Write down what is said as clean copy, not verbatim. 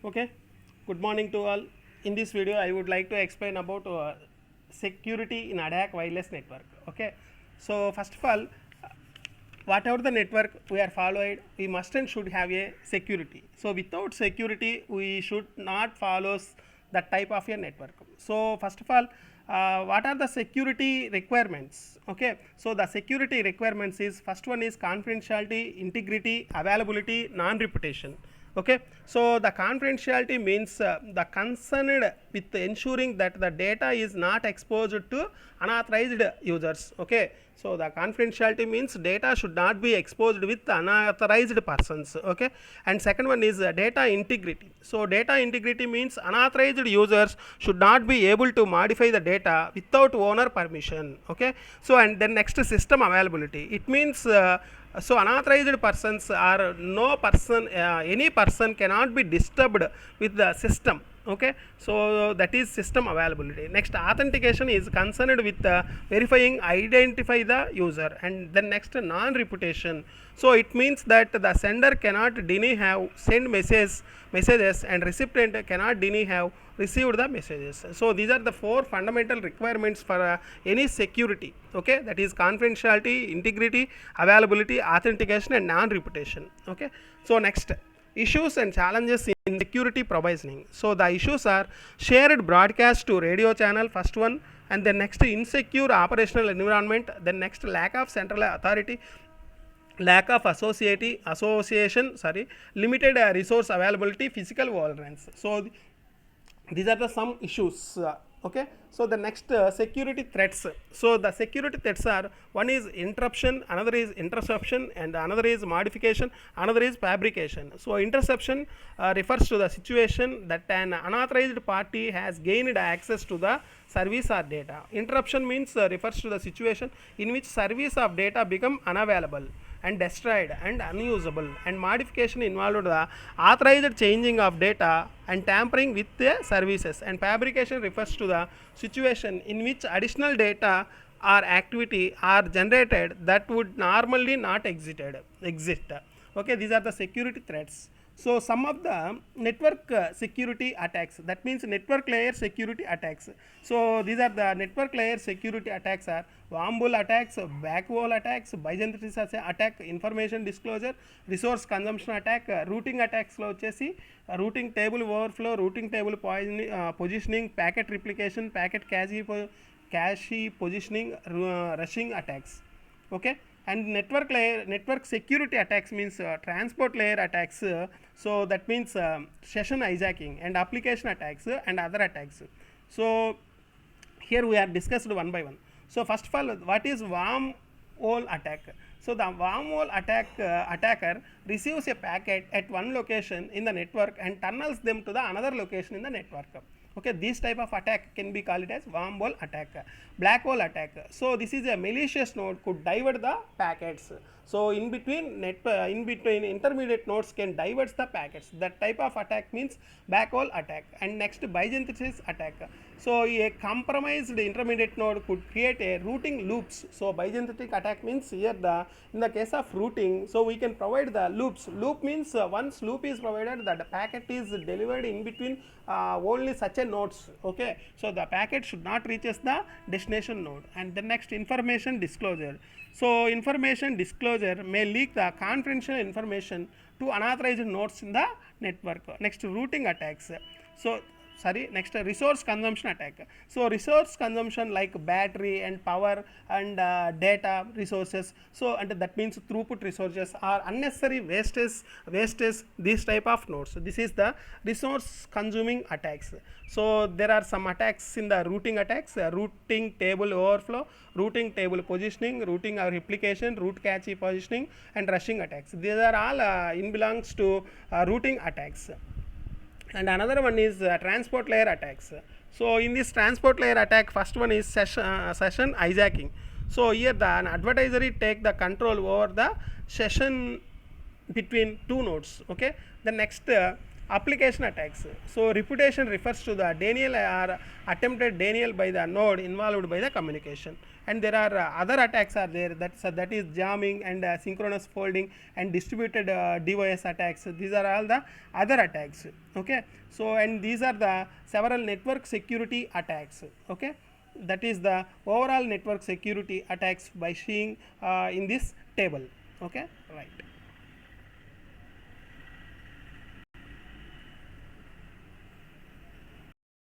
Okay, good morning to all. In this video I would like to explain about security in ADAC wireless network. Okay, so first of all, whatever the network we are followed, we must and should have a security. So without security we should not follow that type of a network. So first of all, what are the security requirements? Okay, so the security requirements is, first one is confidentiality, integrity, availability, non-repetition. Okay, so the confidentiality means the concerned with ensuring that the data is not exposed to unauthorized users. Okay, so the confidentiality means data should not be exposed with unauthorized persons. Okay, and second one is data integrity. So data integrity means unauthorized users should not be able to modify the data without owner permission. Okay, so and then next, system availability. It means so unauthorized persons or no person, any person cannot be disturbed with the system. Okay, so that is system availability. Next, authentication is concerned with verifying, identify the user. And then next, non-reputation. So it means that the sender cannot deny have sent messages and recipient cannot deny have received the messages. So these are the four fundamental requirements for any security. Okay, that is confidentiality, integrity, availability, authentication, and non-reputation. Okay, so next, issues and challenges in security provisioning. So the issues are shared broadcast to radio channel, first one, and then next, insecure operational environment, then next, lack of central authority, lack of association, limited resource availability, physical vulnerance. So these are the some issues. Okay, so the next, security threats. So the security threats are, one is interruption, another is interception, and another is modification, another is fabrication. So interception refers to the situation that an unauthorized party has gained access to the service or data. Interruption means refers to the situation in which service of data become unavailable and destroyed and unusable, and modification involved the authorized changing of data and tampering with the services, and fabrication refers to the situation in which additional data or activity are generated that would normally not exist. Okay, these are the security threats. So some of the network security attacks, that means network layer security attacks. So these are the network layer security attacks are worm hole attacks, backwall attacks, Byzantine attack, information disclosure, resource consumption attack, routing attacks lo vachesi routing table overflow, routing table positioning, packet replication, packet cache positioning, rushing attacks. Okay, and network security attacks means transport layer attacks. So that means session hijacking, and application attacks and other attacks. So here we are discussed one by one. So first of all, what is worm hole attack? So the worm hole attacker receives a packet at one location in the network and tunnels them to the another location in the network. Okay, this type of attack can be called as worm hole attack. Black hole attack. So this is a malicious node could divert the packets. So in between intermediate nodes can divert the packets. That type of attack means backhole attack. And next, Byzantine attack. So a compromised intermediate node could create a routing loops. So Byzantine attack means here in the case of routing, so we can provide the loops. Loop means once loop is provided, that the packet is delivered in between only such a nodes. Okay, so the packet should not reaches the destination node. And the next, information disclosure. So information disclosure may leak the confidential information to unauthorized nodes in the network. Next, routing attacks. So next, resource consumption attack. So resource consumption like battery and power and data resources, so and that means throughput resources are unnecessary wastage these type of nodes. So this is the resource consuming attacks. So there are some attacks in the routing attacks, routing table overflow, routing table positioning, routing or replication, route cache positioning, and rushing attacks. These are all in belongs to routing attacks. And another one is transport layer attacks. So in this transport layer attack, first one is session hijacking. So here an adversary take the control over the session between two nodes. Okay, the next, application attacks. So reputation refers to the denial or attempted denial by the node involved by the communication. and there are other attacks are there, that is jamming and synchronous folding and distributed DOS attacks. These are all the other attacks. Okay, so and these are the several network security attacks. Okay, that is the overall network security attacks by seeing in this table. Okay, right.